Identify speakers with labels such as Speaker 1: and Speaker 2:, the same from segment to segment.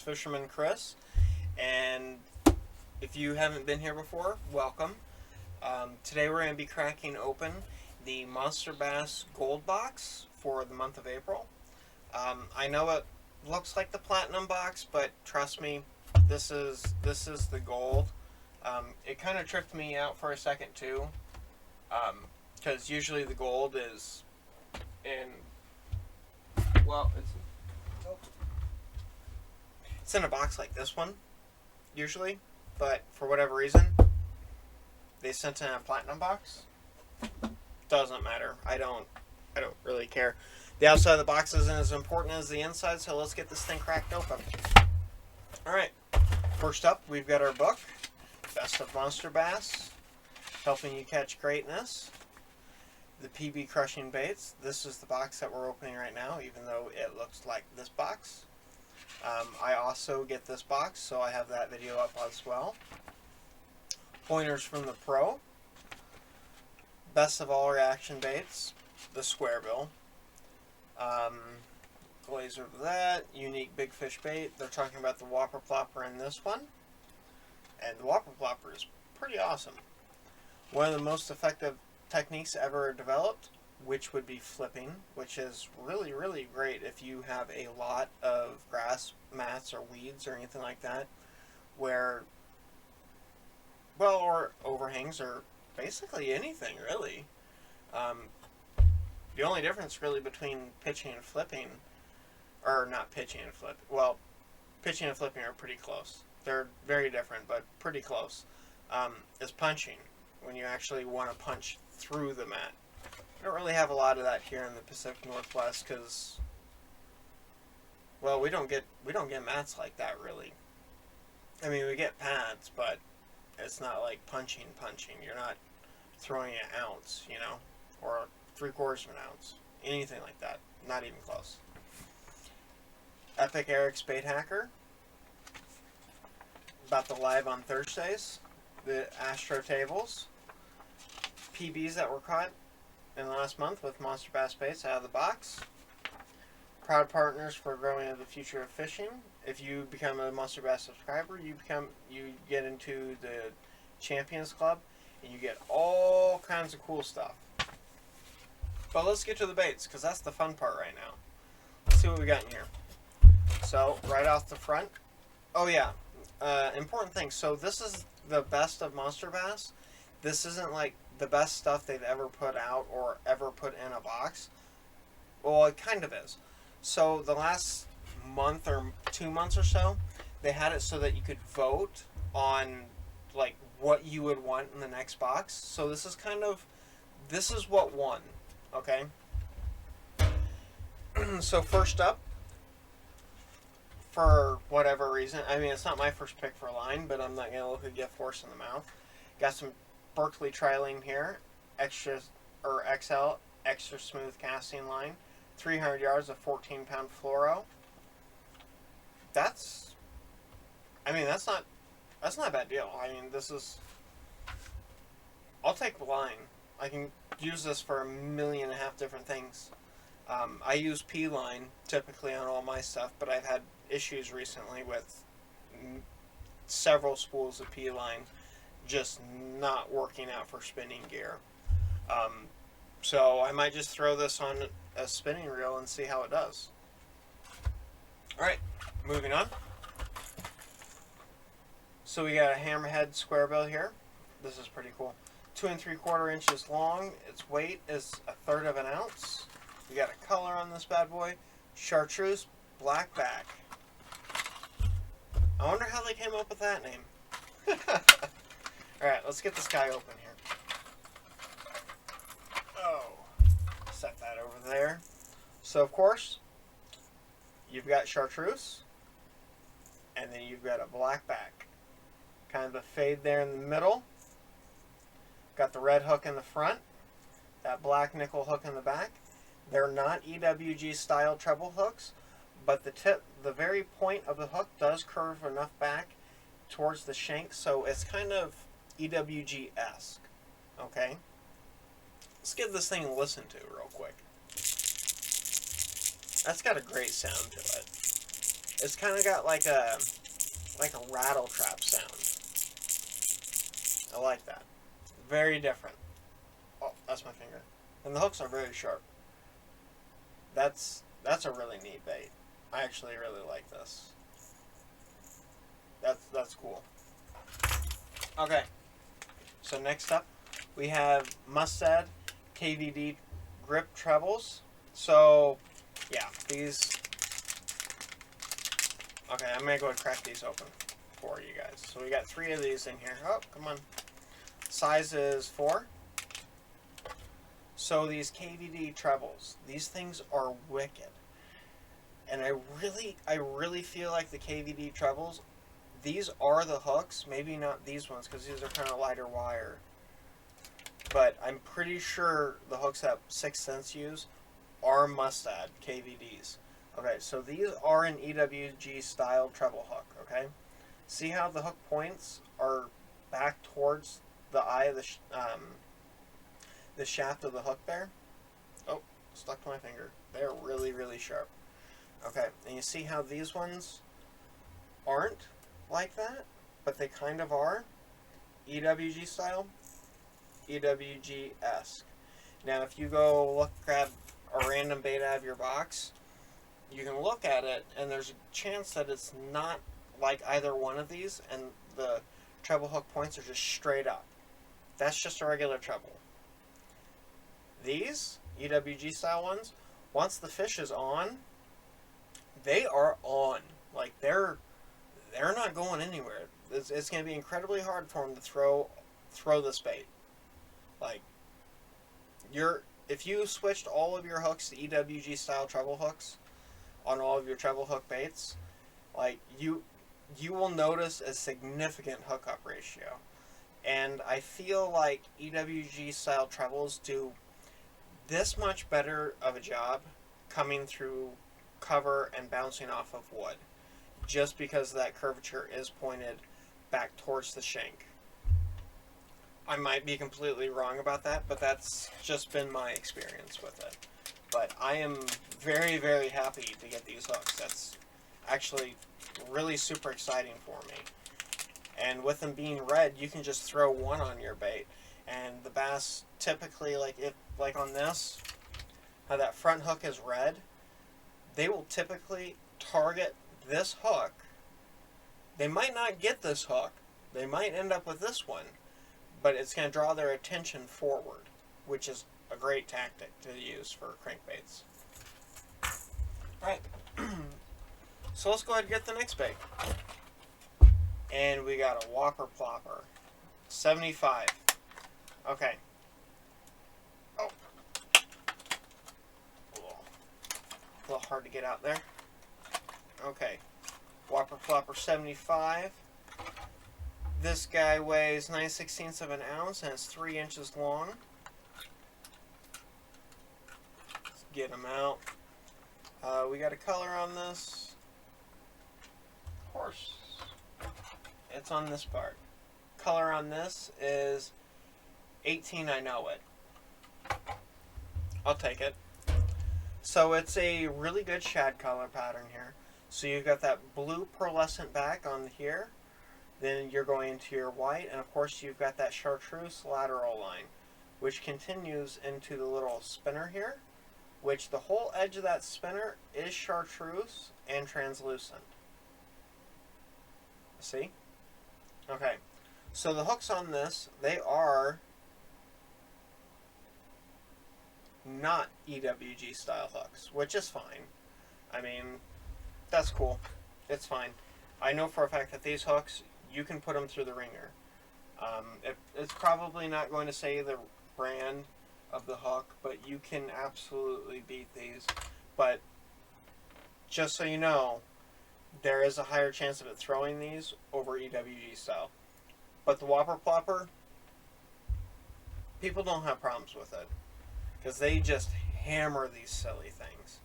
Speaker 1: Fisherman Chris, and if you haven't been here before, welcome. Today we're going to be cracking open the Monster Bass Gold Box for the month of April. I know it looks like the Platinum box, but trust me, this is the gold. It kind of tripped me out for a second too, because usually the gold is in, well, it's in a box like this one, usually, but for whatever reason, they sent in a Platinum box. Doesn't matter. I don't really care. The outside of the box isn't as important as the inside, so let's get this thing cracked open. Alright, first up, we've got our book, Best of Monster Bass, Helping You Catch Greatness, the PB Crushing Baits. This is the box that we're opening right now, even though it looks like this box. I also get this box, so I have that video up as well. Pointers from the Pro, Best of All Reaction Baits, the Square Bill, Glazer to that, Unique Big Fish Bait. They're talking about the Whopper Plopper in this one, and the Whopper Plopper is pretty awesome. One of the most effective techniques ever developed, which would be flipping, which is really, really great if you have a lot of grass mats or weeds or anything like that, where, well, or overhangs or basically anything, really. The only difference really between pitching and flipping, or not pitching and flip, well, pitching and flipping are pretty close. They're very different, but pretty close, is punching, when you actually want to punch through the mat. We don't really have a lot of that here in the Pacific Northwest because, well, we don't get mats like that really. I mean, we get pads, but it's not like punching. You're not throwing an ounce, you know, or 3/4 of an ounce, anything like that. Not even close. Epic Eric's Bait Hacker, about the live on Thursdays, the Astro tables, PBs that were caught in the last month with Monster Bass Baits out of the box. Proud partners for growing of the future of fishing. If you become a Monster Bass subscriber, you get into the Champions Club, and you get all kinds of cool stuff. But let's get to the baits, because that's the fun part right now. Let's see what we got in here. So, right off the front, oh yeah, important thing. So this is the best of Monster Bass. This isn't like the best stuff they've ever put out or ever put in a box. Well, it kind of is. So the last month or 2 months or so, they had it so that you could vote on like what you would want in the next box. So this is what won, okay? So first up, for whatever reason, I mean, it's not my first pick for a line, but I'm not going to look a gift horse in the mouth. Got some Berkeley Trilene here, XL extra smooth casting line, 300 yards of 14-pound fluoro. That's not a bad deal. I mean, I'll take the line. I can use this for 1.5 million different things. I use P line typically on all my stuff, but I've had issues recently with several spools of P line just not working out for spinning gear. So I might just throw this on a spinning reel and see how it does. Alright, moving on. So we got a Hammerhead square bill here. This is pretty cool. 2 3/4 inches long. Its weight is 1/3 of an ounce. We got a color on this bad boy. Chartreuse black back. I wonder how they came up with that name. Alright, let's get this guy open here. Oh, set that over there. So, of course, you've got chartreuse, and then you've got a black back. Kind of a fade there in the middle. Got the red hook in the front, that black nickel hook in the back. They're not EWG style treble hooks, but the very point of the hook does curve enough back towards the shank, so it's kind of EWG-esque, okay? Let's give this thing a listen to real quick. That's got a great sound to it. It's kind of got like a rattle trap sound. I like that. Very different. Oh, that's my finger. And the hooks are very sharp. That's a really neat bait. I actually really like this. That's cool. Okay. So next up, we have Mustad KVD grip trebles. So, yeah, these. Okay, I'm gonna go and crack these open for you guys. So we got 3 of these in here. Oh, come on. Size is 4. So these KVD trebles, these things are wicked. And I really feel like the KVD trebles, these are the hooks. Maybe not these ones because these are kind of lighter wire. But I'm pretty sure the hooks that 6th Sense use are Mustad KVDs. Okay, so these are an EWG style treble hook, okay? See how the hook points are back towards the eye of the shaft of the hook there? Oh, stuck to my finger. They're really, really sharp. Okay, and you see how these ones aren't like that, but they kind of are? EWG style, EWG-esque. Now, if you go grab a random bait out of your box, you can look at it, and there's a chance that it's not like either one of these, and the treble hook points are just straight up. That's just a regular treble. These EWG style ones, once the fish is on, they are on. Like they're not going anywhere. It's going to be incredibly hard for them to throw this bait. Like if you switched all of your hooks to EWG style treble hooks on all of your treble hook baits, like you will notice a significant hookup ratio. And I feel like EWG style trebles do this much better of a job coming through cover and bouncing off of wood, just because that curvature is pointed back towards the shank. I might be completely wrong about that, but that's just been my experience with it. But I am very, very happy to get these hooks. That's actually really super exciting for me. And with them being red, you can just throw one on your bait. And the bass typically, like on this, how that front hook is red, they will typically target this hook. They might not get this hook. They might end up with this one. But it's going to draw their attention forward, which is a great tactic to use for crankbaits. Alright. So let's go ahead and get the next bait. And we got a Whopper Plopper. 75. Okay. Oh. A little hard to get out there. Okay. Whopper Flopper 75. This guy weighs 9/16 of an ounce and it's 3 inches long. Let's get him out. We got a color on this. Of course. It's on this part. Color on this is 18, I know it. I'll take it. So it's a really good shad color pattern here. So you've got that blue pearlescent back on here. Then you're going into your white, and of course you've got that chartreuse lateral line, which continues into the little spinner here, which the whole edge of that spinner is chartreuse and translucent. See? Okay. So the hooks on this, they are not EWG style hooks, which is fine. I mean, that's cool. It's fine. I know for a fact that these hooks, you can put them through the ringer. It's probably not going to say the brand of the hook, but you can absolutely beat these. But just so you know, there is a higher chance of it throwing these over EWG style. But the Whopper Plopper, people don't have problems with it because they just hammer these silly things.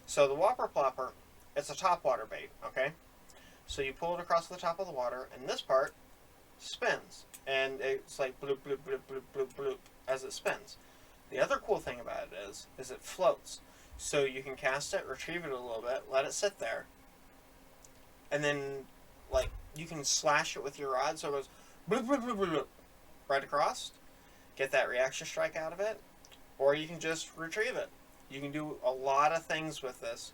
Speaker 1: So the Whopper Plopper, it's a topwater bait, okay? So you pull it across the top of the water, and this part spins. And it's like bloop, bloop, bloop, bloop, bloop, bloop as it spins. The other cool thing about it is it floats. So you can cast it, retrieve it a little bit, let it sit there, and then like you can slash it with your rod so it goes bloop, bloop, bloop, bloop, bloop, right across. Get that reaction strike out of it, or you can just retrieve it. You can do a lot of things with this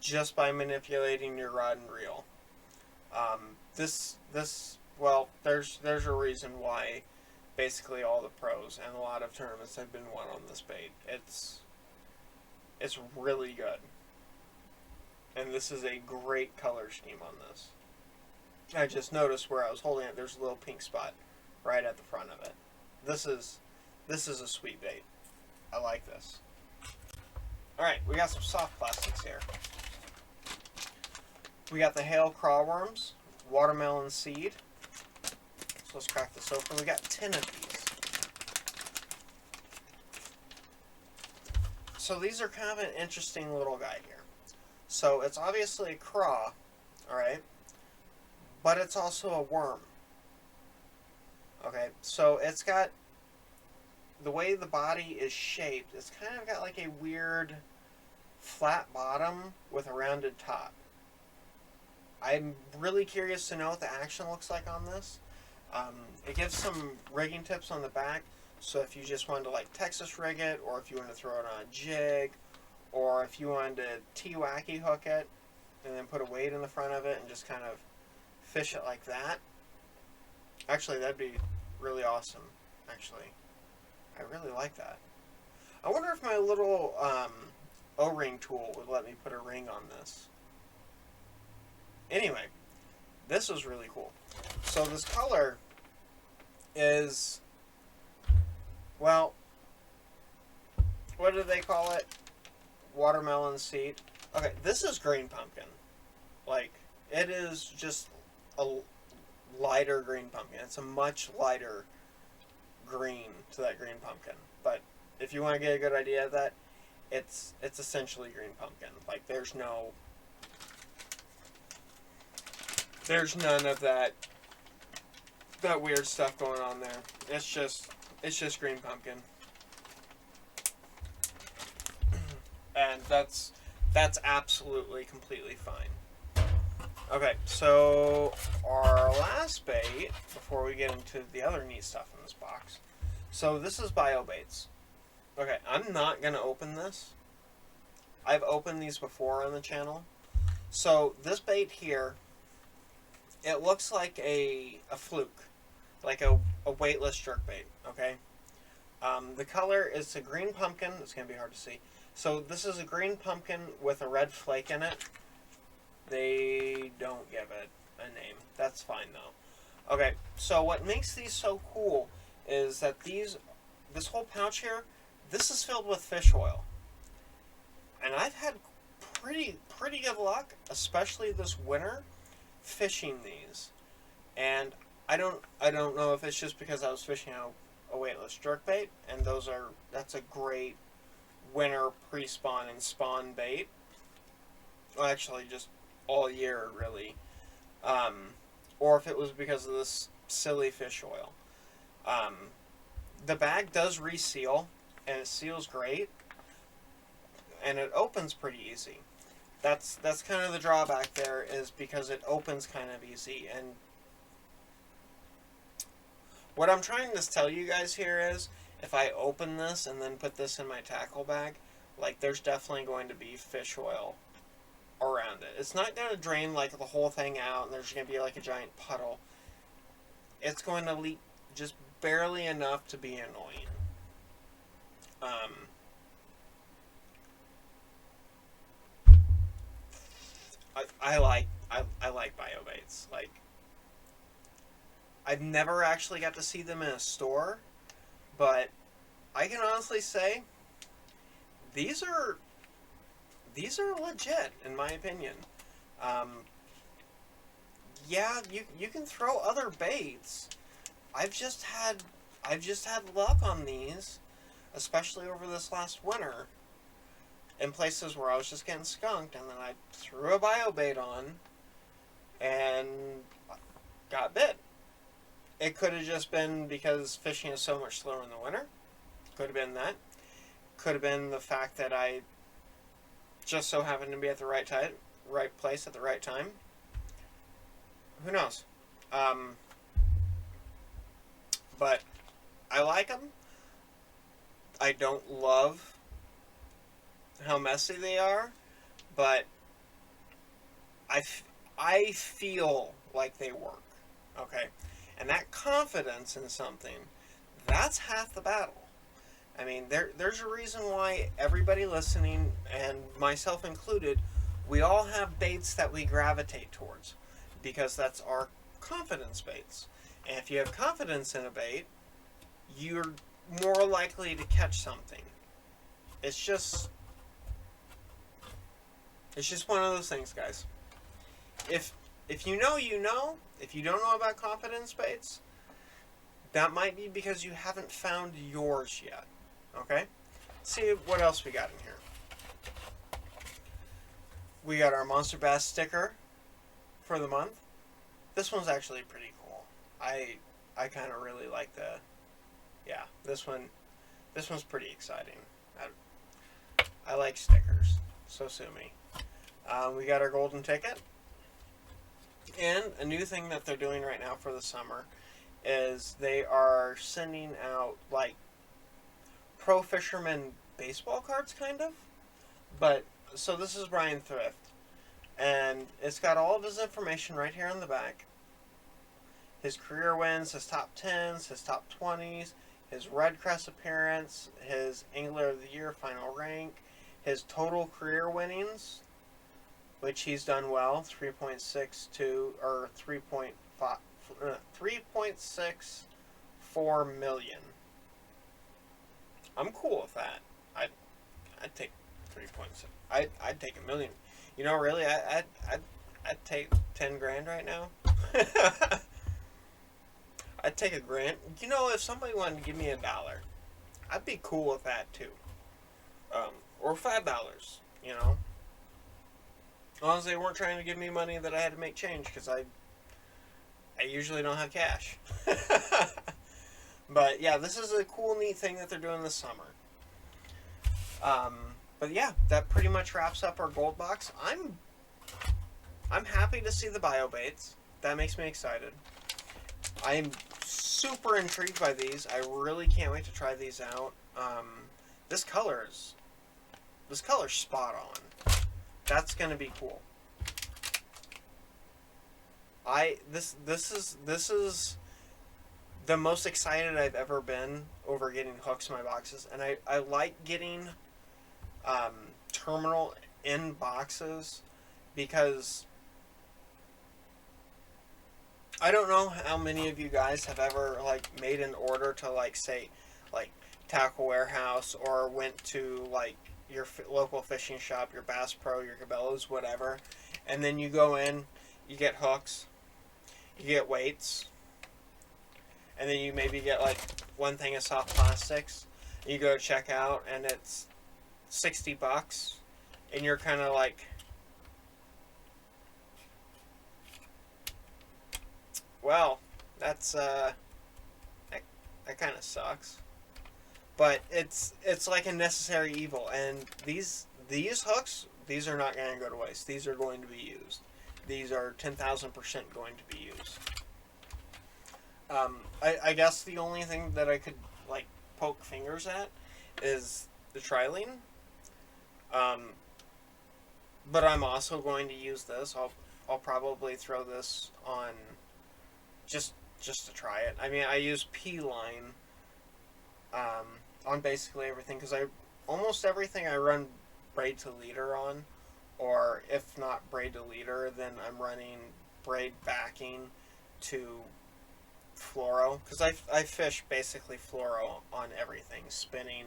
Speaker 1: just by manipulating your rod and reel. Well, there's a reason why basically all the pros and a lot of tournaments have been won on this bait. It's really good. And this is a great color scheme on this. I just noticed where I was holding it, there's a little pink spot right at the front of it. This is a sweet bait. I like this. Alright, we got some soft plastics here. We got the hail crawworms, watermelon seed. So let's crack this open. We got 10 of these. So these are kind of an interesting little guy here. So it's obviously a craw, alright, but it's also a worm. Okay, so it's got, the way the body is shaped, it's kind of got like a weird flat bottom with a rounded top. I'm really curious to know what the action looks like on this. It gives some rigging tips on the back, so if you just wanted to like Texas rig it, or if you want to throw it on a jig, or if you wanted to T-wacky hook it, and then put a weight in the front of it and just kind of fish it like that. Actually, that'd be really awesome, actually. I really like that. I wonder if my little O-ring tool would let me put a ring on this. Anyway, this was really cool. So this color is, well, what do they call it? Watermelon seed. Okay, this is green pumpkin. Like, it is just a lighter green pumpkin. It's a much lighter green to that green pumpkin. But if you want to get a good idea of that, it's essentially green pumpkin. Like, there's none of that weird stuff going on there. It's just green pumpkin. And that's absolutely completely fine. Okay, so our last bait before we get into the other neat stuff in this box. So this is bio baits. Okay, I'm not gonna open this. I've opened these before on the channel. So this bait here, it looks like a fluke, like a weightless jerkbait. Okay, the color is a green pumpkin. It's gonna be hard to see. So this is a green pumpkin with a red flake in it. They don't give it a name. That's fine though. Okay, so what makes these so cool is that this whole pouch here, this is filled with fish oil. And I've had pretty good luck, especially this winter, fishing these. And I don't know if it's just because I was fishing a weightless jerkbait, and that's a great winter pre-spawn and spawn bait. Well, actually, just all year, really. Or if it was because of this silly fish oil. The bag does reseal, and it seals great, and it opens pretty easy. That's kind of the drawback there, is because it opens kind of easy. And what I'm trying to tell you guys here is, if I open this and then put this in my tackle bag, like, there's definitely going to be fish oil around it. It's not going to drain like the whole thing out and there's going to be like a giant puddle. It's going to leak just barely enough to be annoying. I like bio baits. Like, I've never actually got to see them in a store, but I can honestly say these are legit, in my opinion. Yeah, you can throw other baits. I've just had luck on these, especially over this last winter, in places where I was just getting skunked, and then I threw a bio bait on and got bit. It could have just been because fishing is so much slower in the winter. Could have been that. Could have been the fact that I just so happened to be at the right place at the right time. who knows? Um, but I like them. I don't love how messy they are, but I feel like they work. Okay? And that confidence in something, that's half the battle. I mean, there's a reason why everybody listening, and myself included, we all have baits that we gravitate towards because that's our confidence baits. And if you have confidence in a bait, you're more likely to catch something. It's just one of those things, guys. If you know, you know. If you don't know about confidence baits, that might be because you haven't found yours yet. Okay? Let's see what else we got in here. We got our Monster Bass sticker for the month. This one's actually pretty cool. I kind of really like this one's pretty exciting. I like stickers, so sue me. We got our golden ticket. And a new thing that they're doing right now for the summer is they are sending out like pro fisherman baseball cards, kind of. But so this is Brian Thrift, and it's got all of his information right here on the back. His career wins, his top 10s, his top 20s, his Red Crest appearance, his Angler of the Year final rank, his total career winnings, which he's done well, 3.62 or 3.64 million. I'm cool with that. I'd take 3.6. I'd take $1 million. You know, really, I'd take 10 grand right now. I'd take $1,000. You know, if somebody wanted to give me $1, I'd be cool with that too. Or $5. You know, as long as they weren't trying to give me money that I had to make change, because I usually don't have cash. But yeah, this is a cool, neat thing that they're doing this summer. But yeah, that pretty much wraps up our gold box. I'm happy to see the bio baits. That makes me excited. I'm super intrigued by these. I really can't wait to try these out. This color's spot on. That's gonna be cool. This is the most excited I've ever been over getting hooks in my boxes, and I like getting terminal in boxes because I don't know how many of you guys have ever like made an order to like say like Tackle Warehouse, or went to like your local fishing shop, your Bass Pro, your Cabela's, whatever, and then you go in, you get hooks, you get weights, and then you maybe get like one thing of soft plastics. You go to check out and it's $60, and you're kind of like, well, that's that kind of sucks. But it's like a necessary evil, and these hooks, these are not going to go to waste. These are going to be used. These are 10,000% going to be used. I guess the only thing that I could like poke fingers at is the trilene. But I'm also going to use this. I'll probably throw this on just to try it. I mean, I use P-line on basically everything, because almost everything I run braid to leader on, or if not braid to leader, then I'm running braid backing to fluoro, because I fish basically fluoro on everything, spinning,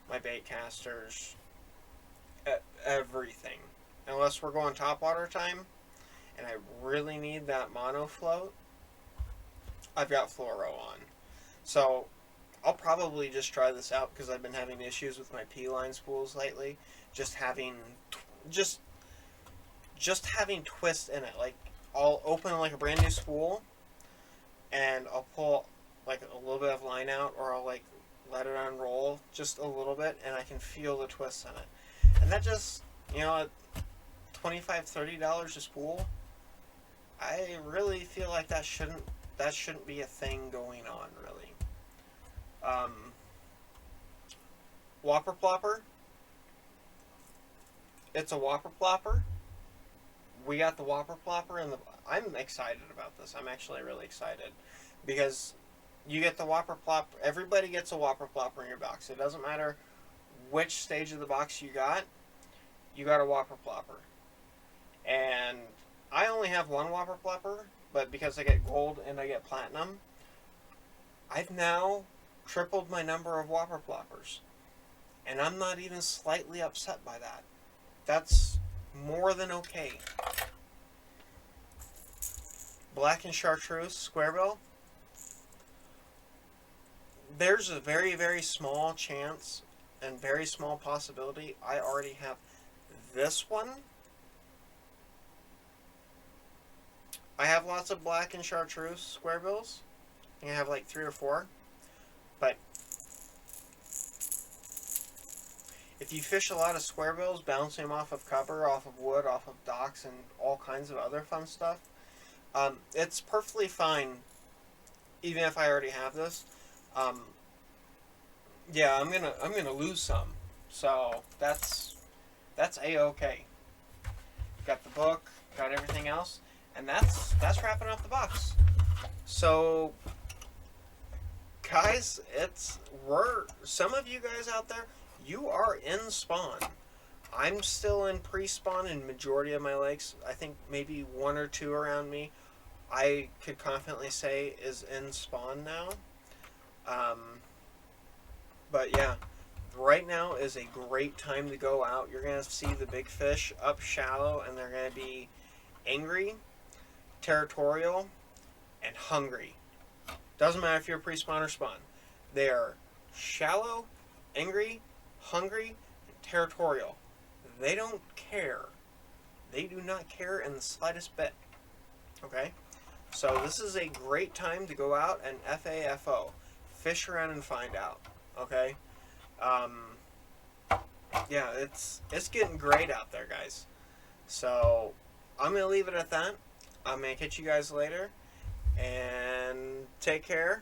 Speaker 1: my bait casters, everything, unless we're going topwater time and I really need that mono float. I've got fluoro on, so I'll probably just try this out, because I've been having issues with my P-line spools lately. Just having twist in it. Like, I'll open like a brand new spool, and I'll pull like a little bit of line out, or I'll like let it unroll just a little bit, and I can feel the twist in it. And that just, you know, at $25-$30 a spool, I really feel like that shouldn't be a thing going on, really. Whopper Plopper. It's a Whopper Plopper. We got the Whopper Plopper, and I'm excited about this. I'm actually really excited because you get the Whopper Plopper. Everybody gets a Whopper Plopper in your box. It doesn't matter which stage of the box you got a Whopper Plopper. And I only have one Whopper Plopper, but because I get gold and I get platinum, I've now tripled my number of Whopper Ploppers. And I'm not even slightly upset by that. That's more than okay. Black and Chartreuse Square Bill. There's a very, very small chance and very small possibility I already have this one. I have lots of Black and Chartreuse Square Bills. I think I have like 3 or 4. But if you fish a lot of square bills, bouncing them off of cover, off of wood, off of docks, and all kinds of other fun stuff, it's perfectly fine, even if I already have this. Yeah, I'm gonna lose some, so that's a-okay. Got the book, got everything else, and that's wrapping up the box. So, guys, some of you guys out there, you are in spawn. I'm still in pre-spawn in majority of my lakes. I think maybe 1 or 2 around me, I could confidently say is in spawn now. But yeah, right now is a great time to go out. You're going to see the big fish up shallow, and they're going to be angry, territorial, and hungry. Doesn't matter if you're pre-spawn or spawn. They are shallow, angry, hungry, and territorial. They don't care. They do not care in the slightest bit. Okay? So this is a great time to go out and FAFO. Fish around and find out. Okay? Yeah, it's getting great out there, guys. So I'm going to leave it at that. I'm going to catch you guys later. And take care.